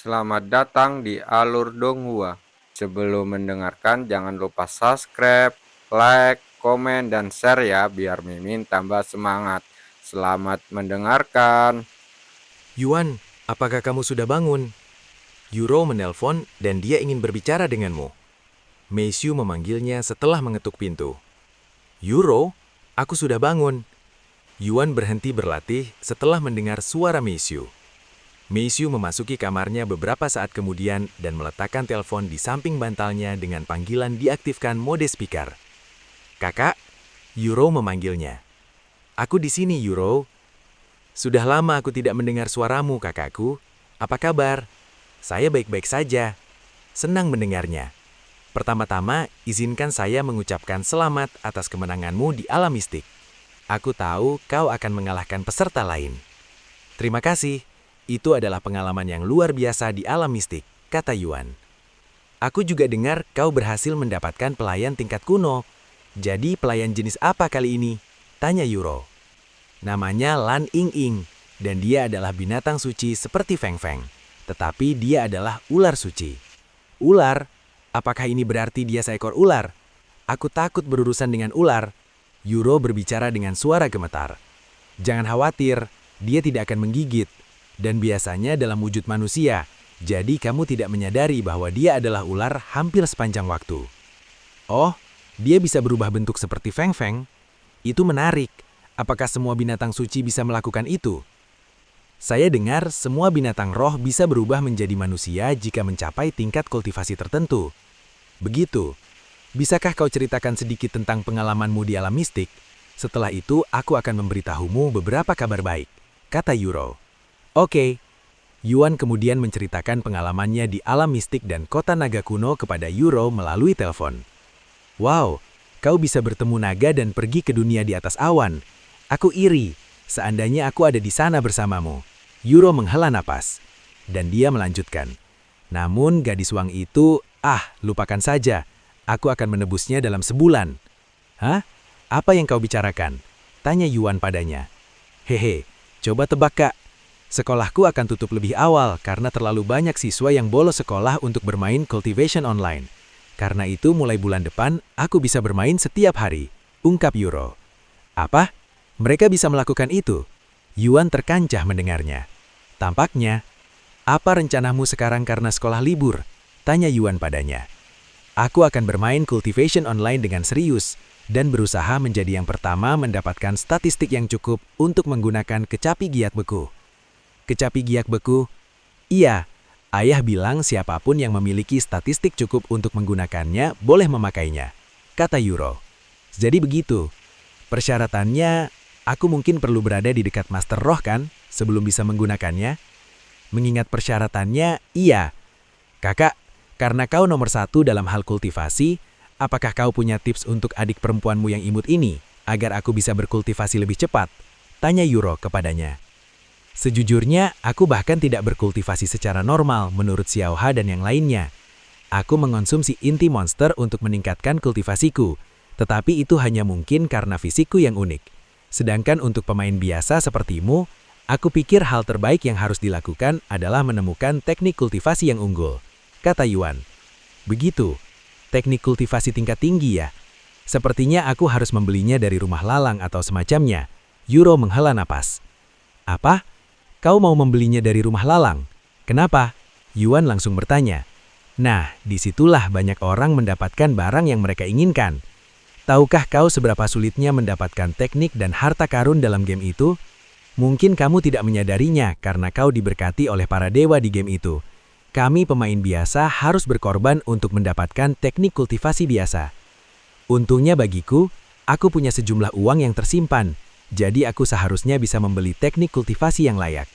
selamat datang di Alur Donghua. Sebelum mendengarkan, jangan lupa subscribe, like, komen, dan share ya, biar Mimin tambah semangat. Selamat mendengarkan. Yuan, apakah kamu sudah bangun? Yuro menelpon dan dia ingin berbicara denganmu. Meisyu memanggilnya setelah mengetuk pintu. Yuro, aku sudah bangun. Yuan berhenti berlatih setelah mendengar suara Meisyu. Meisyu memasuki kamarnya beberapa saat kemudian dan meletakkan telepon di samping bantalnya dengan panggilan diaktifkan mode speaker. Kakak, Yuro memanggilnya. Aku di sini, Yuro. Sudah lama aku tidak mendengar suaramu, kakakku. Apa kabar? Saya baik-baik saja. Senang mendengarnya. Pertama-tama, izinkan saya mengucapkan selamat atas kemenanganmu di alam mistik. Aku tahu kau akan mengalahkan peserta lain. Terima kasih. Itu adalah pengalaman yang luar biasa di alam mistik, kata Yuan. Aku juga dengar kau berhasil mendapatkan pelayan tingkat kuno. Jadi pelayan jenis apa kali ini? Tanya Yuro. Namanya Lan Ing Ing, dan dia adalah binatang suci seperti Feng Feng. Tetapi dia adalah ular suci. Ular? Apakah ini berarti dia seekor ular? Aku takut berurusan dengan ular. Yuro berbicara dengan suara gemetar. Jangan khawatir, dia tidak akan menggigit. Dan biasanya dalam wujud manusia, jadi kamu tidak menyadari bahwa dia adalah ular hampir sepanjang waktu. Oh, dia bisa berubah bentuk seperti Feng Feng? Itu menarik. Apakah semua binatang suci bisa melakukan itu? Saya dengar semua binatang roh bisa berubah menjadi manusia jika mencapai tingkat kultivasi tertentu. Begitu. Bisakah kau ceritakan sedikit tentang pengalamanmu di alam mistik? Setelah itu, aku akan memberitahumu beberapa kabar baik, kata Yuro. Oke. Yuan kemudian menceritakan pengalamannya di alam mistik dan kota naga kuno kepada Yuro melalui telepon. Wow, kau bisa bertemu naga dan pergi ke dunia di atas awan. Aku iri, seandainya aku ada di sana bersamamu. Yuro menghela napas. Dan dia melanjutkan. Namun gadis Wang itu, lupakan saja. Aku akan menebusnya dalam sebulan. Hah? Apa yang kau bicarakan? Tanya Yuan padanya. Hehe, coba tebak kak. Sekolahku akan tutup lebih awal karena terlalu banyak siswa yang bolos sekolah untuk bermain cultivation online. Karena itu mulai bulan depan, aku bisa bermain setiap hari, ungkap Yuro. Apa? Mereka bisa melakukan itu? Yuan terkancah mendengarnya. Tampaknya, apa rencanamu sekarang karena sekolah libur? Tanya Yuan padanya. Aku akan bermain cultivation online dengan serius dan berusaha menjadi yang pertama mendapatkan statistik yang cukup untuk menggunakan kecapi giat beku. Kecapi giat beku? Iya, ayah bilang siapapun yang memiliki statistik cukup untuk menggunakannya boleh memakainya, kata Yuro. Jadi begitu. Persyaratannya, aku mungkin perlu berada di dekat Master Roh kan, sebelum bisa menggunakannya? Mengingat persyaratannya, iya. Kakak, karena kau nomor 1 dalam hal kultivasi, apakah kau punya tips untuk adik perempuanmu yang imut ini, agar aku bisa berkultivasi lebih cepat? Tanya Yuro kepadanya. Sejujurnya, aku bahkan tidak berkultivasi secara normal menurut Xiaoha dan yang lainnya. Aku mengonsumsi inti monster untuk meningkatkan kultivasiku, tetapi itu hanya mungkin karena fisikku yang unik. Sedangkan untuk pemain biasa sepertimu, aku pikir hal terbaik yang harus dilakukan adalah menemukan teknik kultivasi yang unggul, kata Yuan. Begitu, teknik kultivasi tingkat tinggi ya? Sepertinya aku harus membelinya dari rumah lalang atau semacamnya. Yuro menghela napas. Apa? Kau mau membelinya dari rumah lalang? Kenapa? Yuan langsung bertanya. Nah, disitulah banyak orang mendapatkan barang yang mereka inginkan. Tahukah kau seberapa sulitnya mendapatkan teknik dan harta karun dalam game itu? Mungkin kamu tidak menyadarinya karena kau diberkati oleh para dewa di game itu. Kami pemain biasa harus berkorban untuk mendapatkan teknik kultivasi biasa. Untungnya bagiku, aku punya sejumlah uang yang tersimpan. Jadi aku seharusnya bisa membeli teknik kultivasi yang layak.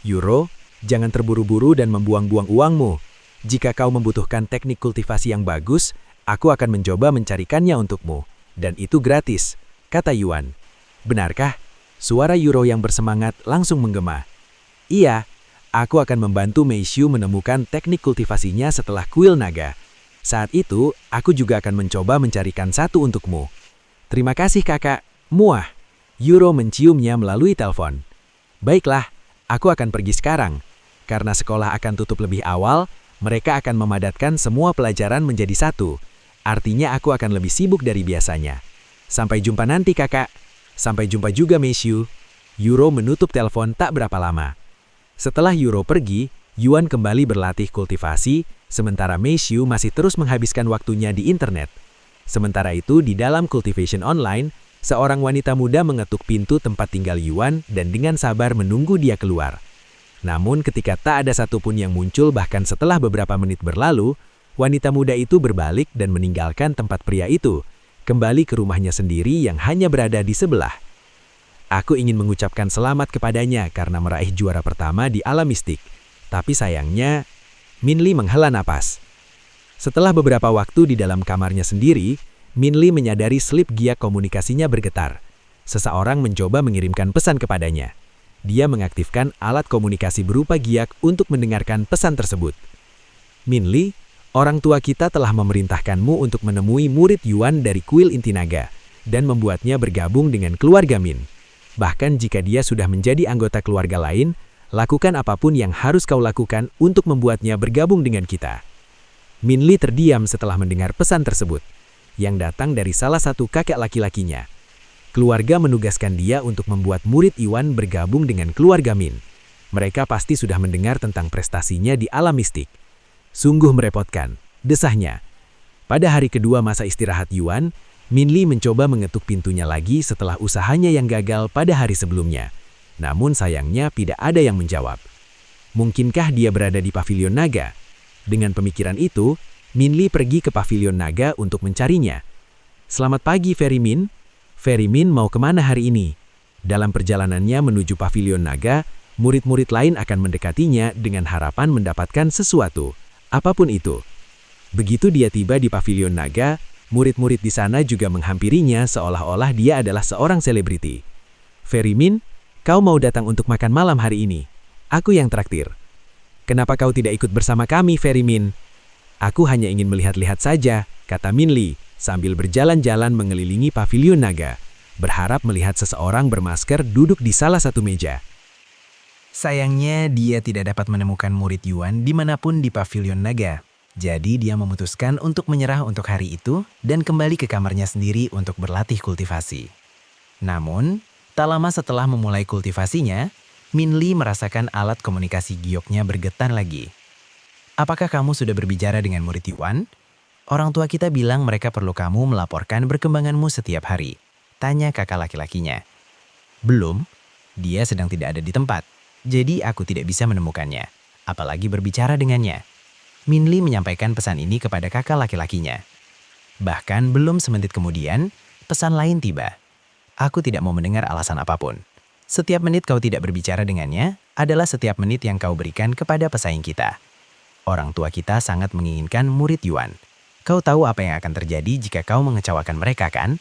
Yuro, jangan terburu-buru dan membuang-buang uangmu. Jika kau membutuhkan teknik kultivasi yang bagus, aku akan mencoba mencarikannya untukmu. Dan itu gratis, kata Yuan. Benarkah? Suara Yuro yang bersemangat langsung menggema. Iya, aku akan membantu Meisyu menemukan teknik kultivasinya setelah kuil naga. Saat itu, aku juga akan mencoba mencarikan satu untukmu. Terima kasih kakak. Muah. Yuro menciumnya melalui telepon. Baiklah, aku akan pergi sekarang. Karena sekolah akan tutup lebih awal, mereka akan memadatkan semua pelajaran menjadi satu. Artinya aku akan lebih sibuk dari biasanya. Sampai jumpa nanti, Kakak. Sampai jumpa juga, Meisyu. Yuro menutup telepon tak berapa lama. Setelah Yuro pergi, Yuan kembali berlatih kultivasi, sementara Meisyu masih terus menghabiskan waktunya di internet. Sementara itu, di dalam cultivation online, seorang wanita muda mengetuk pintu tempat tinggal Yuan dan dengan sabar menunggu dia keluar. Namun ketika tak ada satupun yang muncul bahkan setelah beberapa menit berlalu, wanita muda itu berbalik dan meninggalkan tempat pria itu, kembali ke rumahnya sendiri yang hanya berada di sebelah. Aku ingin mengucapkan selamat kepadanya karena meraih juara pertama di alam mistik. Tapi sayangnya, Minli menghela napas. Setelah beberapa waktu di dalam kamarnya sendiri, Minli menyadari slip giak komunikasinya bergetar. Seseorang mencoba mengirimkan pesan kepadanya. Dia mengaktifkan alat komunikasi berupa giak untuk mendengarkan pesan tersebut. Minli, orang tua kita telah memerintahkanmu untuk menemui murid Yuan dari kuil inti naga dan membuatnya bergabung dengan keluarga Min. Bahkan jika dia sudah menjadi anggota keluarga lain, lakukan apapun yang harus kau lakukan untuk membuatnya bergabung dengan kita. Minli terdiam setelah mendengar pesan tersebut, yang datang dari salah satu kakek laki-lakinya. Keluarga menugaskan dia untuk membuat murid Yuan bergabung dengan keluarga Min. Mereka pasti sudah mendengar tentang prestasinya di alam mistik. Sungguh merepotkan, desahnya. Pada hari kedua masa istirahat Yuan, Minli mencoba mengetuk pintunya lagi setelah usahanya yang gagal pada hari sebelumnya. Namun sayangnya tidak ada yang menjawab. Mungkinkah dia berada di pavilion naga? Dengan pemikiran itu, Minli pergi ke pavilion naga untuk mencarinya. Selamat pagi, Fairy Min. Fairy Min mau kemana hari ini? Dalam perjalanannya menuju pavilion naga, murid-murid lain akan mendekatinya dengan harapan mendapatkan sesuatu, apapun itu. Begitu dia tiba di pavilion naga, murid-murid di sana juga menghampirinya seolah-olah dia adalah seorang selebriti. Fairy Min, kau mau datang untuk makan malam hari ini? Aku yang traktir. Kenapa kau tidak ikut bersama kami, Fairy Min? Aku hanya ingin melihat-lihat saja, kata Minli, sambil berjalan-jalan mengelilingi pavilion naga, berharap melihat seseorang bermasker duduk di salah satu meja. Sayangnya dia tidak dapat menemukan murid Yuan dimanapun di pavilion naga. Jadi dia memutuskan untuk menyerah untuk hari itu dan kembali ke kamarnya sendiri untuk berlatih kultivasi. Namun, tak lama setelah memulai kultivasinya, Minli merasakan alat komunikasi gioknya bergetar lagi. Apakah kamu sudah berbicara dengan murid Yuan? Orang tua kita bilang mereka perlu kamu melaporkan perkembanganmu setiap hari. Tanya kakak laki-lakinya. Belum, dia sedang tidak ada di tempat. Jadi aku tidak bisa menemukannya, apalagi berbicara dengannya. Minli menyampaikan pesan ini kepada kakak laki-lakinya. Bahkan belum semenit kemudian, pesan lain tiba. Aku tidak mau mendengar alasan apapun. Setiap menit kau tidak berbicara dengannya adalah setiap menit yang kau berikan kepada pesaing kita. Orang tua kita sangat menginginkan murid Yuan. Kau tahu apa yang akan terjadi jika kau mengecewakan mereka, kan?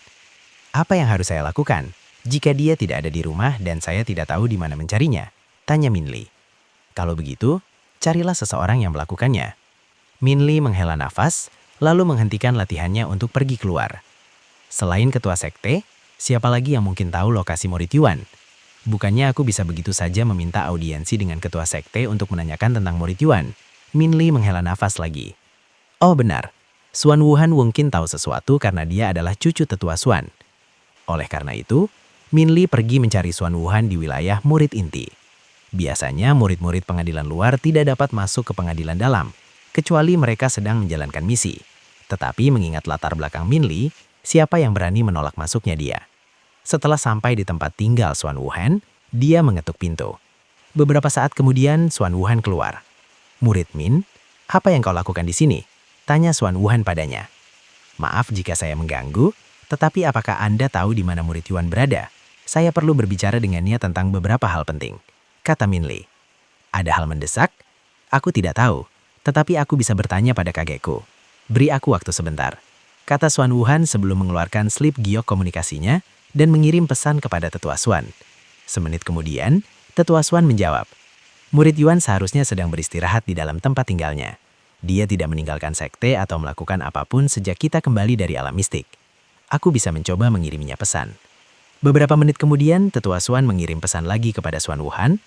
Apa yang harus saya lakukan jika dia tidak ada di rumah dan saya tidak tahu di mana mencarinya? Tanya Minli. Kalau begitu, carilah seseorang yang melakukannya. Minli menghela nafas, lalu menghentikan latihannya untuk pergi keluar. Selain ketua sekte, siapa lagi yang mungkin tahu lokasi murid Yuan? Bukannya aku bisa begitu saja meminta audiensi dengan ketua sekte untuk menanyakan tentang murid Yuan? Minli menghela nafas lagi. Oh benar. Xuan Wuhan mungkin tahu sesuatu karena dia adalah cucu tetua Xuan. Oleh karena itu, Minli pergi mencari Xuan Wuhan di wilayah murid inti. Biasanya murid-murid pengadilan luar tidak dapat masuk ke pengadilan dalam, kecuali mereka sedang menjalankan misi. Tetapi mengingat latar belakang Minli, siapa yang berani menolak masuknya dia? Setelah sampai di tempat tinggal Xuan Wuhan, dia mengetuk pintu. Beberapa saat kemudian Xuan Wuhan keluar. Murid Min, apa yang kau lakukan di sini? Tanya Xuan Wuhan padanya. Maaf jika saya mengganggu, tetapi apakah Anda tahu di mana murid Yuan berada? Saya perlu berbicara dengannya tentang beberapa hal penting, kata Minli. Ada hal mendesak? Aku tidak tahu, tetapi aku bisa bertanya pada kakekku. Beri aku waktu sebentar, kata Xuan Wuhan sebelum mengeluarkan slip giok komunikasinya dan mengirim pesan kepada tetua Xuan. Semenit kemudian, tetua Xuan menjawab. Murid Yuan seharusnya sedang beristirahat di dalam tempat tinggalnya. Dia tidak meninggalkan sekte atau melakukan apapun sejak kita kembali dari alam mistik. Aku bisa mencoba mengiriminya pesan. Beberapa menit kemudian, tetua Xuan mengirim pesan lagi kepada Xuan Wuhan.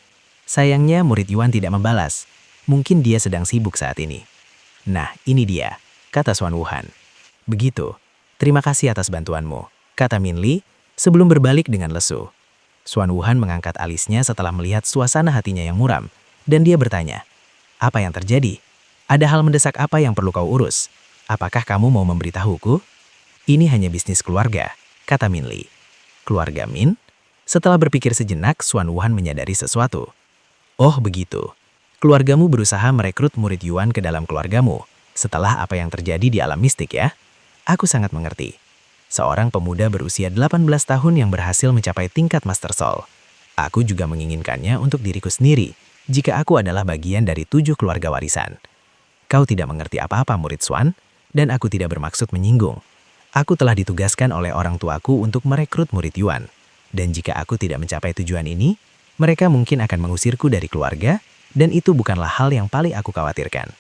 Sayangnya murid Yuan tidak membalas. Mungkin dia sedang sibuk saat ini. Nah, ini dia, kata Xuan Wuhan. Begitu. Terima kasih atas bantuanmu, kata Min Li sebelum berbalik dengan lesu. Xuan Wuhan mengangkat alisnya setelah melihat suasana hatinya yang muram, dan dia bertanya, "Apa yang terjadi? Ada hal mendesak apa yang perlu kau urus? Apakah kamu mau memberitahuku?" "Ini hanya bisnis keluarga," kata Min Li. "Keluarga Min?" Setelah berpikir sejenak, Xuan Wuhan menyadari sesuatu. "Oh begitu. Keluargamu berusaha merekrut murid Yuan ke dalam keluargamu setelah apa yang terjadi di alam mistik ya? Aku sangat mengerti. Seorang pemuda berusia 18 tahun yang berhasil mencapai tingkat Master Soul. Aku juga menginginkannya untuk diriku sendiri jika aku adalah bagian dari 7 keluarga warisan. Kau tidak mengerti apa-apa murid Xuan, dan aku tidak bermaksud menyinggung. Aku telah ditugaskan oleh orang tuaku untuk merekrut murid Yuan. Dan jika aku tidak mencapai tujuan ini, mereka mungkin akan mengusirku dari keluarga, dan itu bukanlah hal yang paling aku khawatirkan.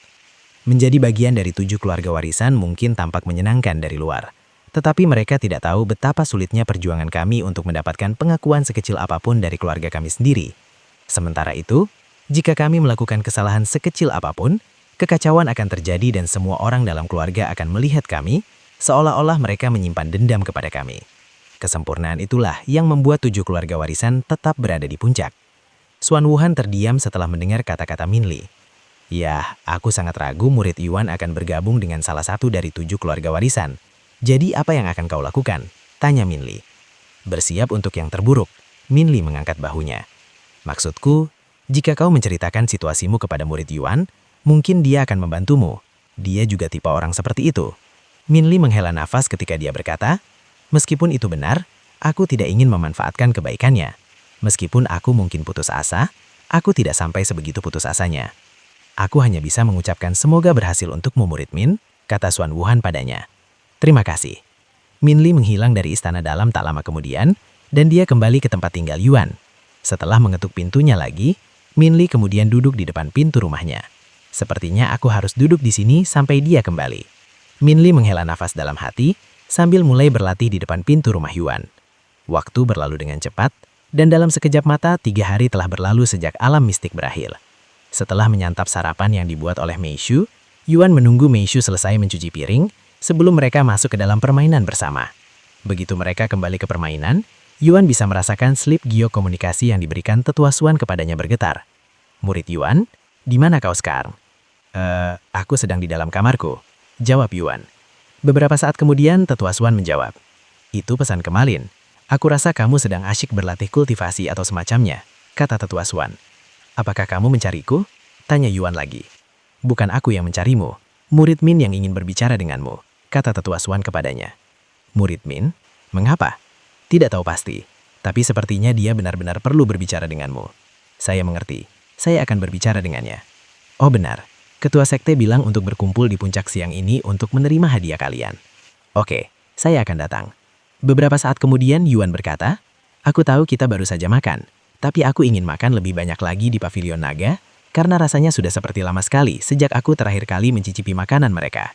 Menjadi bagian dari 7 keluarga warisan mungkin tampak menyenangkan dari luar, tetapi mereka tidak tahu betapa sulitnya perjuangan kami untuk mendapatkan pengakuan sekecil apapun dari keluarga kami sendiri. Sementara itu, jika kami melakukan kesalahan sekecil apapun, kekacauan akan terjadi dan semua orang dalam keluarga akan melihat kami, seolah-olah mereka menyimpan dendam kepada kami. Kesempurnaan itulah yang membuat 7 keluarga warisan tetap berada di puncak. Xuan Wuhan terdiam setelah mendengar kata-kata Min Li. Ya, aku sangat ragu murid Yuan akan bergabung dengan salah satu dari 7 keluarga warisan. Jadi apa yang akan kau lakukan? Tanya Min Li. Bersiap untuk yang terburuk. Min Li mengangkat bahunya. Maksudku, jika kau menceritakan situasimu kepada murid Yuan, mungkin dia akan membantumu. Dia juga tipe orang seperti itu. Min Li menghela nafas ketika dia berkata, meskipun itu benar, aku tidak ingin memanfaatkan kebaikannya. Meskipun aku mungkin putus asa, aku tidak sampai sebegitu putus asanya. Aku hanya bisa mengucapkan semoga berhasil untukmu murid Min, kata Xuan Wuhan padanya. Terima kasih. Min Li menghilang dari istana dalam tak lama kemudian, dan dia kembali ke tempat tinggal Yuan. Setelah mengetuk pintunya lagi, Min Li kemudian duduk di depan pintu rumahnya. Sepertinya aku harus duduk di sini sampai dia kembali. Min Li menghela nafas dalam hati, sambil mulai berlatih di depan pintu rumah Yuan. Waktu berlalu dengan cepat, dan dalam sekejap mata 3 hari telah berlalu sejak alam mistik berakhir. Setelah menyantap sarapan yang dibuat oleh Mei Shu, Yuan menunggu Mei Shu selesai mencuci piring sebelum mereka masuk ke dalam permainan bersama. Begitu mereka kembali ke permainan, Yuan bisa merasakan slip geokomunikasi yang diberikan tetua Xuan kepadanya bergetar. Murid Yuan, di mana kau sekarang? Aku sedang di dalam kamarku, jawab Yuan. Beberapa saat kemudian, tetua Xuan menjawab. Itu pesan Kemalin. Aku rasa kamu sedang asyik berlatih kultivasi atau semacamnya, kata tetua Xuan. Apakah kamu mencariku? Tanya Yuan lagi. Bukan aku yang mencarimu, murid Min yang ingin berbicara denganmu, kata tetua Xuan kepadanya. Murid Min? Mengapa? Tidak tahu pasti, tapi sepertinya dia benar-benar perlu berbicara denganmu. Saya mengerti, saya akan berbicara dengannya. Oh benar, ketua sekte bilang untuk berkumpul di puncak siang ini untuk menerima hadiah kalian. Oke, saya akan datang. Beberapa saat kemudian Yuan berkata, aku tahu kita baru saja makan, tapi aku ingin makan lebih banyak lagi di Pavilion Naga, karena rasanya sudah seperti lama sekali sejak aku terakhir kali mencicipi makanan mereka.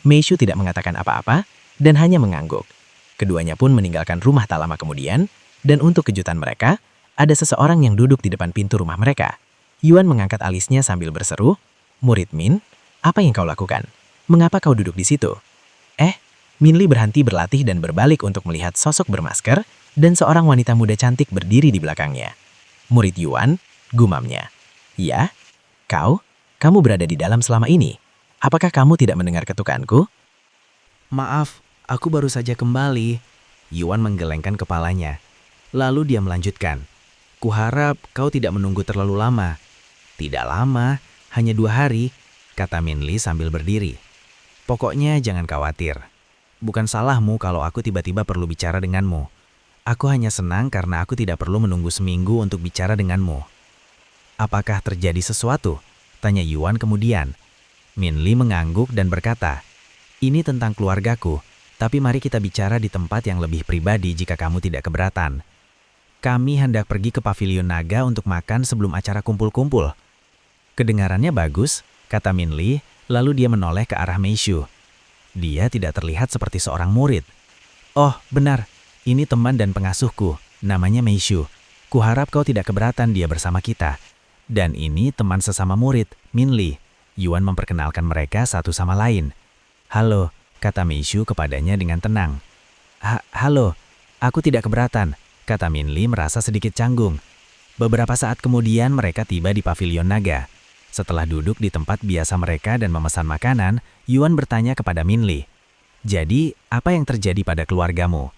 Mei Shu tidak mengatakan apa-apa, dan hanya mengangguk. Keduanya pun meninggalkan rumah tak lama kemudian, dan untuk kejutan mereka, ada seseorang yang duduk di depan pintu rumah mereka. Yuan mengangkat alisnya sambil berseru, Murid Min, apa yang kau lakukan? Mengapa kau duduk di situ? Min Li berhenti berlatih dan berbalik untuk melihat sosok bermasker dan seorang wanita muda cantik berdiri di belakangnya. Murid Yuan, gumamnya. Ya, kamu berada di dalam selama ini. Apakah kamu tidak mendengar ketukanku? Maaf, aku baru saja kembali. Yuan menggelengkan kepalanya. Lalu dia melanjutkan. Kuharap kau tidak menunggu terlalu lama. Tidak lama, hanya 2 hari, kata Min Li sambil berdiri. Pokoknya jangan khawatir. Bukan salahmu kalau aku tiba-tiba perlu bicara denganmu. Aku hanya senang karena aku tidak perlu menunggu seminggu untuk bicara denganmu. Apakah terjadi sesuatu? Tanya Yuan kemudian. Min Li mengangguk dan berkata, ini tentang keluargaku, tapi mari kita bicara di tempat yang lebih pribadi jika kamu tidak keberatan. Kami hendak pergi ke Pavilion Naga untuk makan sebelum acara kumpul-kumpul. Kedengarannya bagus, kata Min Li, lalu dia menoleh ke arah Mei Shu. Dia tidak terlihat seperti seorang murid. Oh, benar. Ini teman dan pengasuhku. Namanya Mei Shu. Kuharap kau tidak keberatan dia bersama kita. Dan ini teman sesama murid, Min Li. Yuan memperkenalkan mereka satu sama lain. Halo, kata Meishu kepadanya dengan tenang. Halo, aku tidak keberatan, kata Min Li merasa sedikit canggung. Beberapa saat kemudian mereka tiba di pavilion naga. Setelah duduk di tempat biasa mereka dan memesan makanan, Yuan bertanya kepada Min Li. Jadi, apa yang terjadi pada keluargamu?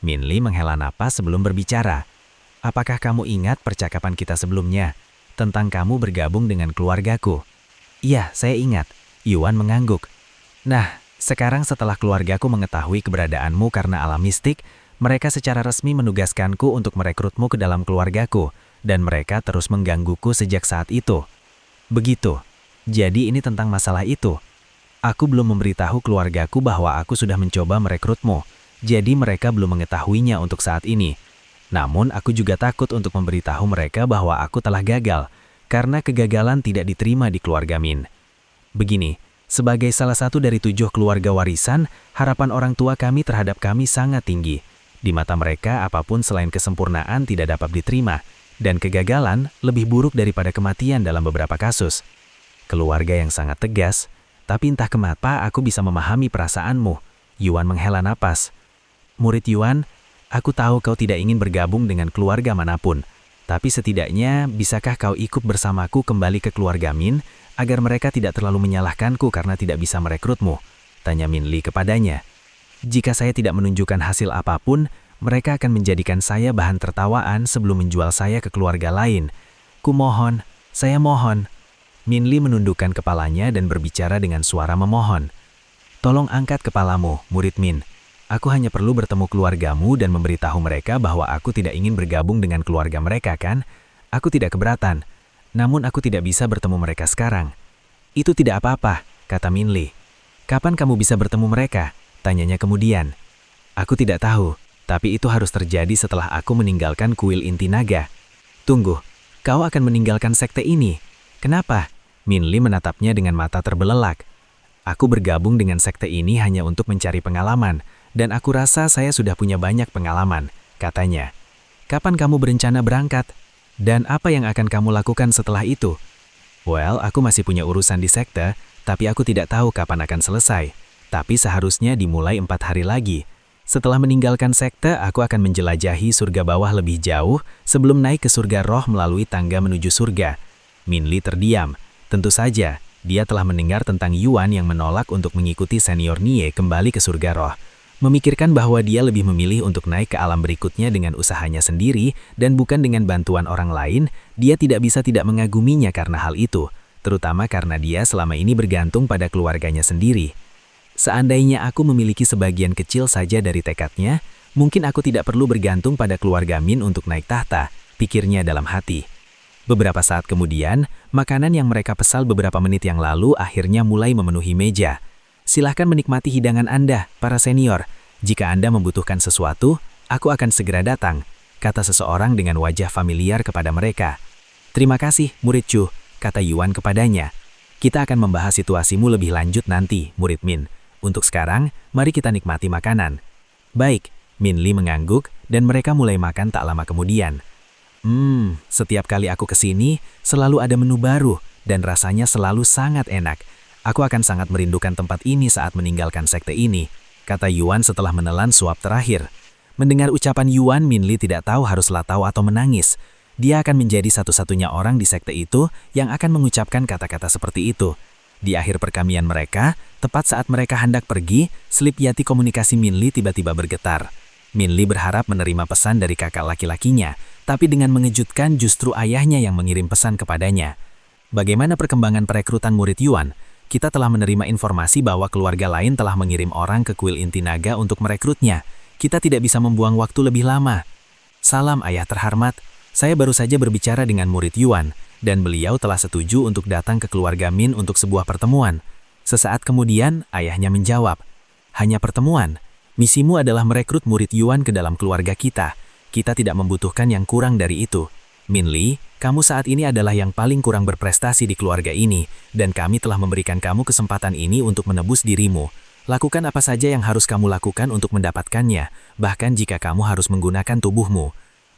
Min Li menghela napas sebelum berbicara. Apakah kamu ingat percakapan kita sebelumnya? Tentang kamu bergabung dengan keluargaku. Iya, saya ingat. Yuan mengangguk. Nah, sekarang setelah keluargaku mengetahui keberadaanmu karena alam mistik, mereka secara resmi menugaskanku untuk merekrutmu ke dalam keluargaku, dan mereka terus menggangguku sejak saat itu. Begitu. Jadi ini tentang masalah itu. Aku belum memberitahu keluargaku bahwa aku sudah mencoba merekrutmu, jadi mereka belum mengetahuinya untuk saat ini. Namun aku juga takut untuk memberitahu mereka bahwa aku telah gagal, karena kegagalan tidak diterima di keluarga Min. Begini, sebagai salah satu dari 7 keluarga warisan, harapan orang tua kami terhadap kami sangat tinggi. Di mata mereka, apapun selain kesempurnaan tidak dapat diterima, dan kegagalan lebih buruk daripada kematian dalam beberapa kasus. Keluarga yang sangat tegas, tapi entah kenapa aku bisa memahami perasaanmu. Yuan menghela napas. Murid Yuan, aku tahu kau tidak ingin bergabung dengan keluarga manapun, tapi setidaknya bisakah kau ikut bersamaku kembali ke keluarga Min, agar mereka tidak terlalu menyalahkanku karena tidak bisa merekrutmu? Tanya Min Li kepadanya. Jika saya tidak menunjukkan hasil apapun, mereka akan menjadikan saya bahan tertawaan sebelum menjual saya ke keluarga lain. Kumohon, saya mohon. Min Li menundukkan kepalanya dan berbicara dengan suara memohon. Tolong angkat kepalamu, murid Min. Aku hanya perlu bertemu keluargamu dan memberitahu mereka bahwa aku tidak ingin bergabung dengan keluarga mereka, kan? Aku tidak keberatan. Namun aku tidak bisa bertemu mereka sekarang. Itu tidak apa-apa, kata Min Li. Kapan kamu bisa bertemu mereka? Tanyanya kemudian. Aku tidak tahu, tapi itu harus terjadi setelah aku meninggalkan kuil inti naga. Tunggu, kau akan meninggalkan sekte ini? Kenapa? Min Li menatapnya dengan mata terbelelak. Aku bergabung dengan sekte ini hanya untuk mencari pengalaman, dan aku rasa saya sudah punya banyak pengalaman, katanya. Kapan kamu berencana berangkat? Dan apa yang akan kamu lakukan setelah itu? Well, aku masih punya urusan di sekte, tapi aku tidak tahu kapan akan selesai. Tapi seharusnya dimulai 4 hari lagi. Setelah meninggalkan sekte, aku akan menjelajahi surga bawah lebih jauh sebelum naik ke surga roh melalui tangga menuju surga. Min Li terdiam. Tentu saja, dia telah mendengar tentang Yuan yang menolak untuk mengikuti senior Nie kembali ke surga roh. Memikirkan bahwa dia lebih memilih untuk naik ke alam berikutnya dengan usahanya sendiri dan bukan dengan bantuan orang lain, dia tidak bisa tidak mengaguminya karena hal itu, terutama karena dia selama ini bergantung pada keluarganya sendiri. Seandainya aku memiliki sebagian kecil saja dari tekadnya, mungkin aku tidak perlu bergantung pada keluarga Min untuk naik tahta, pikirnya dalam hati. Beberapa saat kemudian, makanan yang mereka pesan beberapa menit yang lalu akhirnya mulai memenuhi meja. Silahkan menikmati hidangan Anda, para senior. Jika Anda membutuhkan sesuatu, aku akan segera datang, kata seseorang dengan wajah familiar kepada mereka. Terima kasih, murid Chu, kata Yuan kepadanya. Kita akan membahas situasimu lebih lanjut nanti, murid Min. Untuk sekarang, mari kita nikmati makanan. Baik, Min Li mengangguk dan mereka mulai makan tak lama kemudian. Setiap kali aku kesini, selalu ada menu baru dan rasanya selalu sangat enak. Aku akan sangat merindukan tempat ini saat meninggalkan sekte ini, kata Yuan setelah menelan suap terakhir. Mendengar ucapan Yuan, Min Li tidak tahu haruslah tahu atau menangis. Dia akan menjadi satu-satunya orang di sekte itu yang akan mengucapkan kata-kata seperti itu. Di akhir perkamian mereka, tepat saat mereka hendak pergi, selip yati komunikasi Min Li tiba-tiba bergetar. Min Li berharap menerima pesan dari kakak laki-lakinya, tapi dengan mengejutkan justru ayahnya yang mengirim pesan kepadanya. Bagaimana perkembangan perekrutan murid Yuan? Kita telah menerima informasi bahwa keluarga lain telah mengirim orang ke kuil inti naga untuk merekrutnya. Kita tidak bisa membuang waktu lebih lama. Salam ayah terhormat, saya baru saja berbicara dengan murid Yuan, dan beliau telah setuju untuk datang ke keluarga Min untuk sebuah pertemuan. Sesaat kemudian, ayahnya menjawab, hanya pertemuan. Misimu adalah merekrut murid Yuan ke dalam keluarga kita. Kita tidak membutuhkan yang kurang dari itu. Min Li, kamu saat ini adalah yang paling kurang berprestasi di keluarga ini, dan kami telah memberikan kamu kesempatan ini untuk menebus dirimu. Lakukan apa saja yang harus kamu lakukan untuk mendapatkannya, bahkan jika kamu harus menggunakan tubuhmu.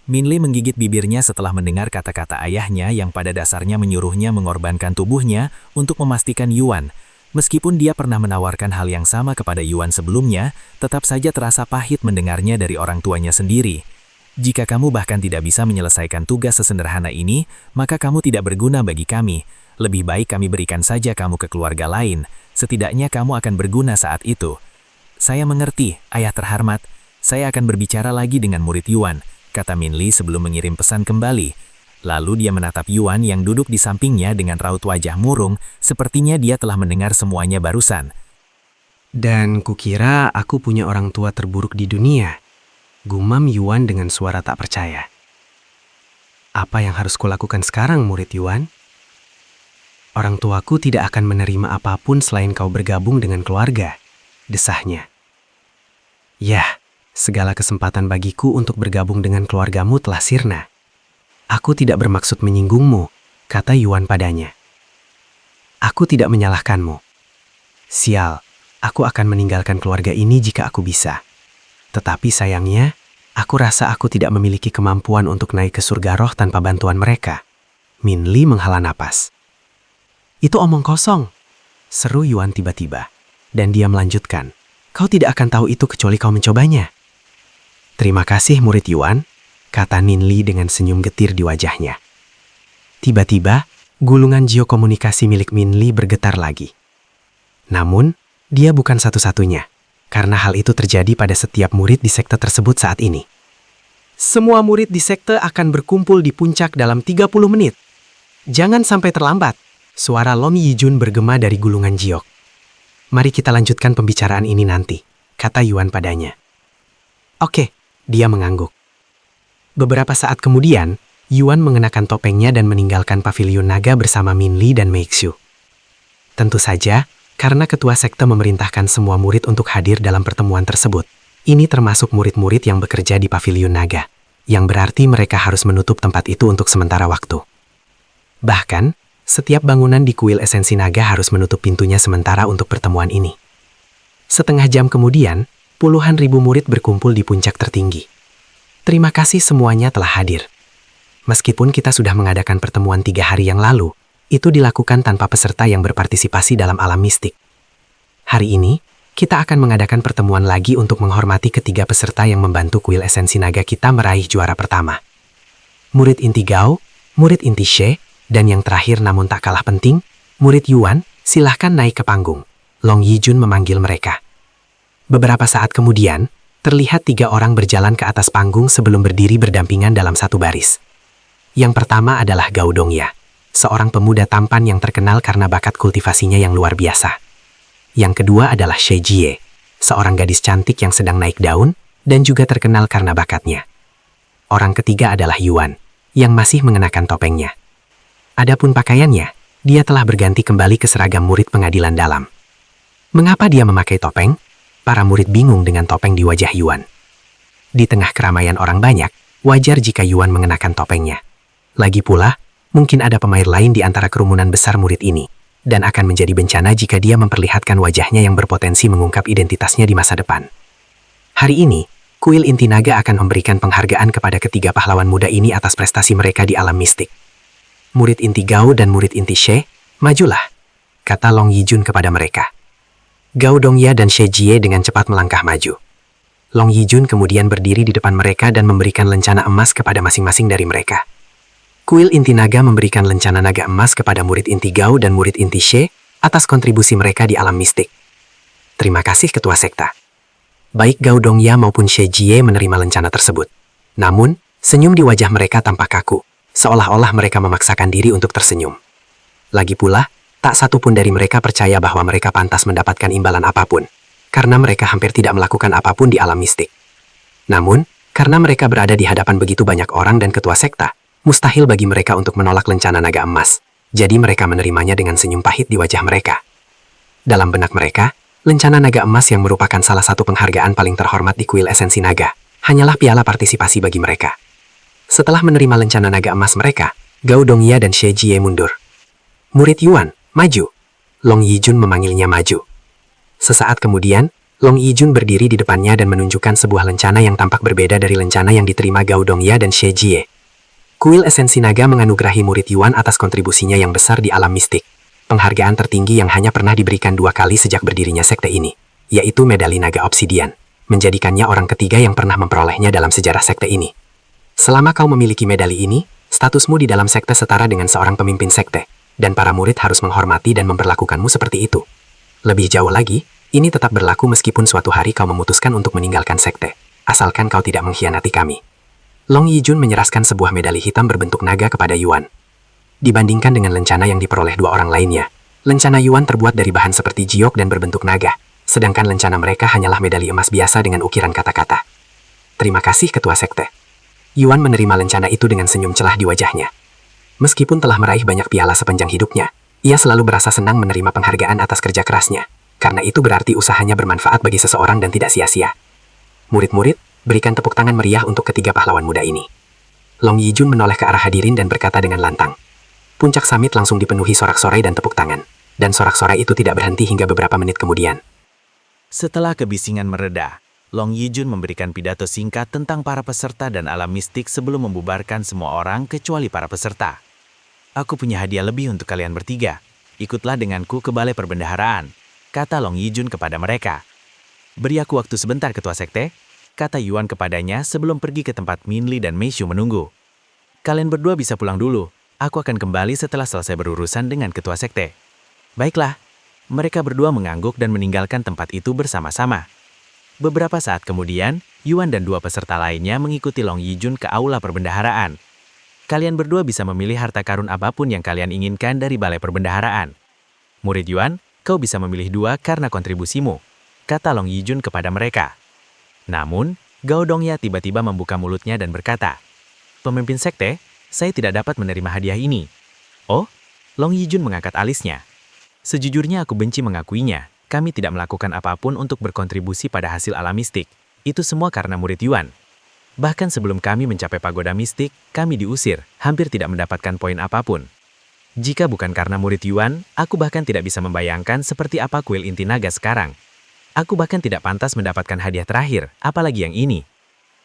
Minli menggigit bibirnya setelah mendengar kata-kata ayahnya yang pada dasarnya menyuruhnya mengorbankan tubuhnya untuk memastikan Yuan. Meskipun dia pernah menawarkan hal yang sama kepada Yuan sebelumnya, tetap saja terasa pahit mendengarnya dari orang tuanya sendiri. Jika kamu bahkan tidak bisa menyelesaikan tugas sesederhana ini, maka kamu tidak berguna bagi kami. Lebih baik kami berikan saja kamu ke keluarga lain. Setidaknya kamu akan berguna saat itu. Saya mengerti, ayah terhormat. Saya akan berbicara lagi dengan murid Yuan, kata Minli sebelum mengirim pesan kembali. Lalu dia menatap Yuan yang duduk di sampingnya dengan raut wajah murung, sepertinya dia telah mendengar semuanya barusan. Dan kukira aku punya orang tua terburuk di dunia. Gumam Yuan dengan suara tak percaya. Apa yang harus kulakukan sekarang, murid Yuan? Orang tuaku tidak akan menerima apapun selain kau bergabung dengan keluarga, desahnya. Yah, segala kesempatan bagiku untuk bergabung dengan keluargamu telah sirna. Aku tidak bermaksud menyinggungmu, kata Yuan padanya. Aku tidak menyalahkanmu. Sial, aku akan meninggalkan keluarga ini jika aku bisa. Tetapi sayangnya, aku rasa aku tidak memiliki kemampuan untuk naik ke surga roh tanpa bantuan mereka. Minli menghela napas. Itu omong kosong, seru Yuan tiba-tiba. Dan dia melanjutkan, kau tidak akan tahu itu kecuali kau mencobanya. Terima kasih murid Yuan, kata Ninli dengan senyum getir di wajahnya. Tiba-tiba, gulungan geokomunikasi milik Minli bergetar lagi. Namun, dia bukan satu-satunya, karena hal itu terjadi pada setiap murid di sekte tersebut saat ini. Semua murid di sekte akan berkumpul di puncak dalam 30 menit. Jangan sampai terlambat, suara Long Yijun bergema dari gulungan giok. Mari kita lanjutkan pembicaraan ini nanti, kata Yuan padanya. Oke, dia mengangguk. Beberapa saat kemudian, Yuan mengenakan topengnya dan meninggalkan pavilion naga bersama Minli dan Meixu. Tentu saja, karena ketua sekte memerintahkan semua murid untuk hadir dalam pertemuan tersebut. Ini termasuk murid-murid yang bekerja di pavilion naga, yang berarti mereka harus menutup tempat itu untuk sementara waktu. Bahkan, setiap bangunan di kuil esensi naga harus menutup pintunya sementara untuk pertemuan ini. Setengah jam kemudian, puluhan ribu murid berkumpul di puncak tertinggi. Terima kasih semuanya telah hadir. Meskipun kita sudah mengadakan pertemuan 3 hari yang lalu, itu dilakukan tanpa peserta yang berpartisipasi dalam alam mistik. Hari ini, kita akan mengadakan pertemuan lagi untuk menghormati ketiga peserta yang membantu kuil esensi naga kita meraih juara pertama. Murid inti Gao, murid inti She, dan yang terakhir namun tak kalah penting, murid Yuan, silahkan naik ke panggung. Long Yijun memanggil mereka. Beberapa saat kemudian, terlihat 3 orang berjalan ke atas panggung sebelum berdiri berdampingan dalam satu baris. Yang pertama adalah Gao Dongya, seorang pemuda tampan yang terkenal karena bakat kultivasinya yang luar biasa. Yang kedua adalah She Jie, seorang gadis cantik yang sedang naik daun dan juga terkenal karena bakatnya. Orang ketiga adalah Yuan, yang masih mengenakan topengnya. Adapun pakaiannya, dia telah berganti kembali ke seragam murid pengadilan dalam. Mengapa dia memakai topeng? Para murid bingung dengan topeng di wajah Yuan. Di tengah keramaian orang banyak, wajar jika Yuan mengenakan topengnya. Lagi pula, mungkin ada pemain lain di antara kerumunan besar murid ini, dan akan menjadi bencana jika dia memperlihatkan wajahnya yang berpotensi mengungkap identitasnya di masa depan. Hari ini, kuil inti naga akan memberikan penghargaan kepada ketiga pahlawan muda ini atas prestasi mereka di alam mistik. Murid inti Gao dan murid inti She, majulah, kata Long Yijun kepada mereka. Gao Dongya dan She Jie dengan cepat melangkah maju. Long Yijun kemudian berdiri di depan mereka dan memberikan lencana emas kepada masing-masing dari mereka. Kuil inti naga memberikan lencana naga emas kepada murid inti Gao dan murid inti She atas kontribusi mereka di alam mistik. Terima kasih ketua sekta. Baik Gao Dongya maupun She Jie menerima lencana tersebut. Namun, senyum di wajah mereka tampak kaku, seolah-olah mereka memaksakan diri untuk tersenyum. Lagi pula, tak satu pun dari mereka percaya bahwa mereka pantas mendapatkan imbalan apapun, karena mereka hampir tidak melakukan apapun di alam mistik. Namun, karena mereka berada di hadapan begitu banyak orang dan ketua sekta, mustahil bagi mereka untuk menolak lencana naga emas, jadi mereka menerimanya dengan senyum pahit di wajah mereka. Dalam benak mereka, lencana naga emas yang merupakan salah satu penghargaan paling terhormat di kuil esensi naga, hanyalah piala partisipasi bagi mereka. Setelah menerima lencana naga emas mereka, Gao Dongya dan She Jie mundur. Murid Yuan, maju. Long Yijun memanggilnya maju. Sesaat kemudian, Long Yijun berdiri di depannya dan menunjukkan sebuah lencana yang tampak berbeda dari lencana yang diterima Gao Dongya dan Xie Jie. Kuil Esensi Naga menganugerahi murid Yuan atas kontribusinya yang besar di alam mistik. Penghargaan tertinggi yang hanya pernah diberikan 2 kali sejak berdirinya sekte ini, yaitu medali naga obsidian, menjadikannya orang ketiga yang pernah memperolehnya dalam sejarah sekte ini. Selama kau memiliki medali ini, statusmu di dalam sekte setara dengan seorang pemimpin sekte, dan para murid harus menghormati dan memperlakukanmu seperti itu. Lebih jauh lagi, ini tetap berlaku meskipun suatu hari kau memutuskan untuk meninggalkan sekte, asalkan kau tidak mengkhianati kami. Long Yijun menyerahkan sebuah medali hitam berbentuk naga kepada Yuan. Dibandingkan dengan lencana yang diperoleh 2 orang lainnya, lencana Yuan terbuat dari bahan seperti jiok dan berbentuk naga, sedangkan lencana mereka hanyalah medali emas biasa dengan ukiran kata-kata. Terima kasih Ketua Sekte. Yuan menerima lencana itu dengan senyum celah di wajahnya. Meskipun telah meraih banyak piala sepanjang hidupnya, ia selalu berasa senang menerima penghargaan atas kerja kerasnya, karena itu berarti usahanya bermanfaat bagi seseorang dan tidak sia-sia. Murid-murid, berikan tepuk tangan meriah untuk ketiga pahlawan muda ini. Long Yijun menoleh ke arah hadirin dan berkata dengan lantang. Puncak summit langsung dipenuhi sorak-sorai dan tepuk tangan, dan sorak-sorai itu tidak berhenti hingga beberapa menit kemudian. Setelah kebisingan mereda, Long Yijun memberikan pidato singkat tentang para peserta dan alam mistik sebelum membubarkan semua orang kecuali para peserta. Aku punya hadiah lebih untuk kalian bertiga. Ikutlah denganku ke balai perbendaharaan, kata Long Yijun kepada mereka. Beri aku waktu sebentar Ketua Sekte, kata Yuan kepadanya sebelum pergi ke tempat Minli dan Meishu menunggu. Kalian berdua bisa pulang dulu, aku akan kembali setelah selesai berurusan dengan Ketua Sekte. Baiklah, mereka berdua mengangguk dan meninggalkan tempat itu bersama-sama. Beberapa saat kemudian, Yuan dan 2 peserta lainnya mengikuti Long Yijun ke aula perbendaharaan. Kalian berdua bisa memilih harta karun apapun yang kalian inginkan dari balai perbendaharaan. Murid Yuan, kau bisa memilih 2 karena kontribusimu, kata Long Yijun kepada mereka. Namun, Gao Dongya tiba-tiba membuka mulutnya dan berkata, Pemimpin sekte, saya tidak dapat menerima hadiah ini. Oh, Long Yijun mengangkat alisnya. Sejujurnya aku benci mengakuinya, kami tidak melakukan apapun untuk berkontribusi pada hasil alam mistik. Itu semua karena murid Yuan. Bahkan sebelum kami mencapai pagoda mistik, kami diusir, hampir tidak mendapatkan poin apapun. Jika bukan karena murid Yuan, aku bahkan tidak bisa membayangkan seperti apa kuil inti naga sekarang. Aku bahkan tidak pantas mendapatkan hadiah terakhir, apalagi yang ini.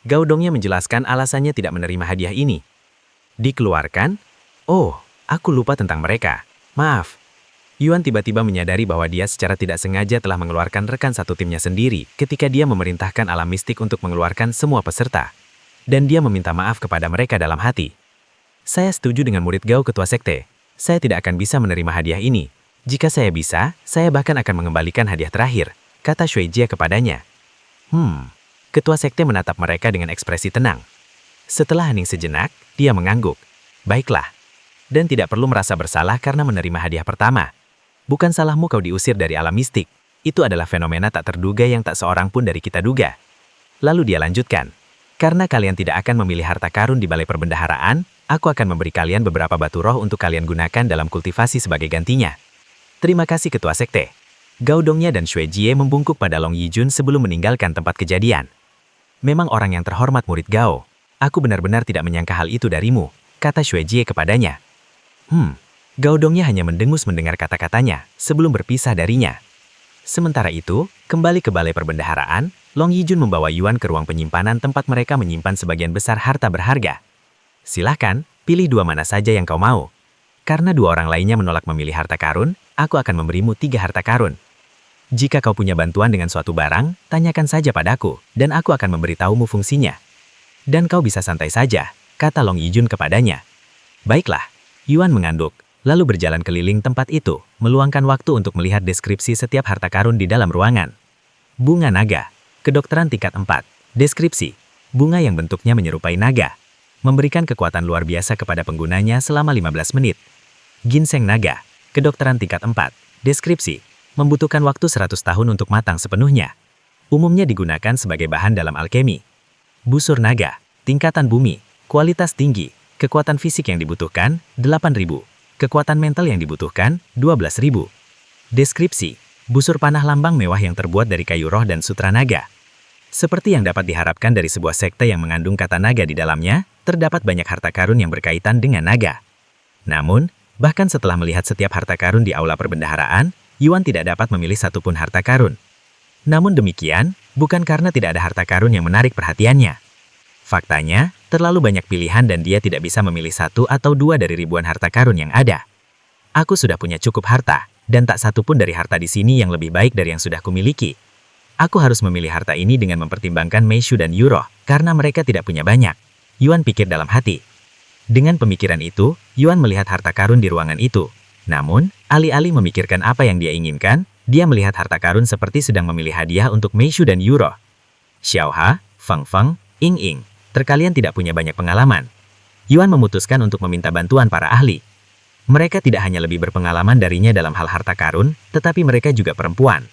Gao Dongya menjelaskan alasannya tidak menerima hadiah ini. Dikeluarkan? Oh, aku lupa tentang mereka. Maaf. Yuan tiba-tiba menyadari bahwa dia secara tidak sengaja telah mengeluarkan rekan satu timnya sendiri ketika dia memerintahkan alam mistik untuk mengeluarkan semua peserta. Dan dia meminta maaf kepada mereka dalam hati. Saya setuju dengan murid Gao Ketua Sekte. Saya tidak akan bisa menerima hadiah ini. Jika saya bisa, saya bahkan akan mengembalikan hadiah terakhir, kata Xie Jie kepadanya. Ketua Sekte menatap mereka dengan ekspresi tenang. Setelah hening sejenak, dia mengangguk. Baiklah. Dan tidak perlu merasa bersalah karena menerima hadiah pertama. Bukan salahmu kau diusir dari alam mistik. Itu adalah fenomena tak terduga yang tak seorang pun dari kita duga. Lalu dia lanjutkan. Karena kalian tidak akan memilih harta karun di balai perbendaharaan, aku akan memberi kalian beberapa batu roh untuk kalian gunakan dalam kultivasi sebagai gantinya. Terima kasih Ketua Sekte. Gao Dongya dan Xie Jie membungkuk pada Long Yijun sebelum meninggalkan tempat kejadian. Memang orang yang terhormat murid Gao. Aku benar-benar tidak menyangka hal itu darimu, kata Xie Jie kepadanya. Gao Dongya hanya mendengus mendengar kata-katanya sebelum berpisah darinya. Sementara itu, kembali ke balai perbendaharaan, Long Yijun membawa Yuan ke ruang penyimpanan tempat mereka menyimpan sebagian besar harta berharga. Silahkan, pilih 2 mana saja yang kau mau. Karena 2 orang lainnya menolak memilih harta karun, aku akan memberimu 3 harta karun. Jika kau punya bantuan dengan suatu barang, tanyakan saja padaku, dan aku akan memberitahumu fungsinya. Dan kau bisa santai saja, kata Long Yijun kepadanya. Baiklah, Yuan mengangguk, lalu berjalan keliling tempat itu, meluangkan waktu untuk melihat deskripsi setiap harta karun di dalam ruangan. Bunga naga, kedokteran tingkat 4, deskripsi, bunga yang bentuknya menyerupai naga, memberikan kekuatan luar biasa kepada penggunanya selama 15 menit. Ginseng naga, kedokteran tingkat 4, deskripsi, membutuhkan waktu 100 tahun untuk matang sepenuhnya. Umumnya digunakan sebagai bahan dalam alkemi. Busur naga, tingkatan bumi, kualitas tinggi, kekuatan fisik yang dibutuhkan, 8.000. Kekuatan mental yang dibutuhkan, 12.000. Deskripsi, busur panah lambang mewah yang terbuat dari kayu roh dan sutra naga. Seperti yang dapat diharapkan dari sebuah sekte yang mengandung kata naga di dalamnya, terdapat banyak harta karun yang berkaitan dengan naga. Namun, bahkan setelah melihat setiap harta karun di aula perbendaharaan, Yuan tidak dapat memilih satupun harta karun. Namun demikian, bukan karena tidak ada harta karun yang menarik perhatiannya. Faktanya, terlalu banyak pilihan dan dia tidak bisa memilih satu atau dua dari ribuan harta karun yang ada. Aku sudah punya cukup harta, dan tak satu pun dari harta di sini yang lebih baik dari yang sudah kumiliki. Aku harus memilih harta ini dengan mempertimbangkan Meishu dan Euro, karena mereka tidak punya banyak. Yuan pikir dalam hati. Dengan pemikiran itu, Yuan melihat harta karun di ruangan itu. Namun, alih-alih memikirkan apa yang dia inginkan, dia melihat harta karun seperti sedang memilih hadiah untuk Meishu dan Euro. Xiaoha, Feng Feng, Ying Ying, terkalian tidak punya banyak pengalaman. Yuan memutuskan untuk meminta bantuan para ahli. Mereka tidak hanya lebih berpengalaman darinya dalam hal harta karun, tetapi mereka juga perempuan.